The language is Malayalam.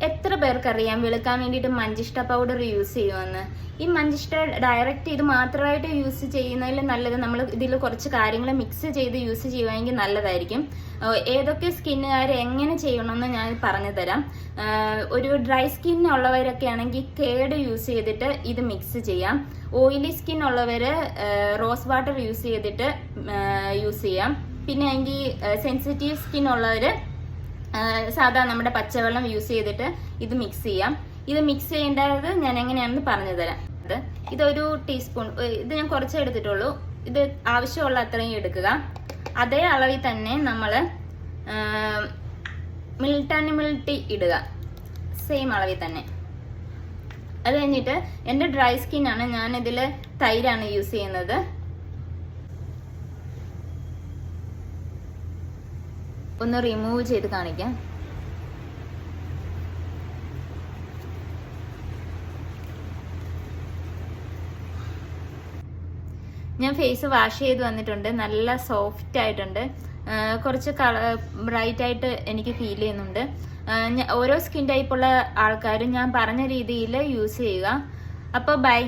എത്ര പേർക്കറിയാം വെളുക്കാൻ വേണ്ടിയിട്ട് മഞ്ചിഷ്ട പൗഡർ യൂസ് ചെയ്യുമെന്ന്? ഈ മഞ്ചിഷ്ട ഡയറക്റ്റ് ഇത് മാത്രമായിട്ട് യൂസ് ചെയ്യുന്നതിൽ നല്ലത് നമ്മൾ ഇതിൽ കുറച്ച് കാര്യങ്ങൾ മിക്സ് ചെയ്ത് യൂസ് ചെയ്യുവാണെങ്കിൽ നല്ലതായിരിക്കും. ഏതൊക്കെ സ്കിന്നുകാർ എങ്ങനെ ചെയ്യണമെന്ന് ഞാൻ പറഞ്ഞു തരാം. ഒരു ഡ്രൈ സ്കിൻ ഉള്ളവരൊക്കെ ആണെങ്കിൽ കേട് യൂസ് ചെയ്തിട്ട് ഇത് മിക്സ് ചെയ്യാം. ഓയിലി സ്കിൻ ഉള്ളവർ റോസ് വാട്ടർ യൂസ് ചെയ്തിട്ട് യൂസ് ചെയ്യാം. പിന്നെ എങ്കിൽ സെൻസിറ്റീവ് സ്കിൻ ഉള്ളവർ സാധാ നമ്മുടെ പച്ചവെള്ളം യൂസ് ചെയ്തിട്ട് ഇത് മിക്സ് ചെയ്യാം. ഇത് മിക്സ് ചെയ്യേണ്ടത് ഞാൻ എങ്ങനെയാണെന്ന് പറഞ്ഞു തരാം. ഇതൊരു ടീസ്പൂൺ, ഇത് ഞാൻ കുറച്ചേ എടുത്തിട്ടുള്ളൂ. ഇത് ആവശ്യമുള്ള അത്രയും എടുക്കുക. അതേ അളവിൽ തന്നെ നമ്മൾ മിൽട്ടി ഇടുക, സെയിം അളവിൽ തന്നെ. അത് കഴിഞ്ഞിട്ട് എൻ്റെ ഡ്രൈ സ്കിന്നാണ്, ഞാനിതിൽ തൈരാണ് യൂസ് ചെയ്യുന്നത്. ഒന്ന് റിമൂവ് ചെയ്ത് കാണിക്കാം. ഞാൻ ഫേസ് വാഷ് ചെയ്ത് വന്നിട്ടുണ്ട്. നല്ല സോഫ്റ്റ് ആയിട്ടുണ്ട്. കുറച്ച് ബ്രൈറ്റ് ആയിട്ട് എനിക്ക് ഫീൽ ചെയ്യുന്നുണ്ട്. ഓരോ സ്കിൻ ടൈപ്പുള്ള ആൾക്കാരും ഞാൻ പറഞ്ഞ രീതിയിൽ യൂസ് ചെയ്യുക. അപ്പോൾ ബൈ.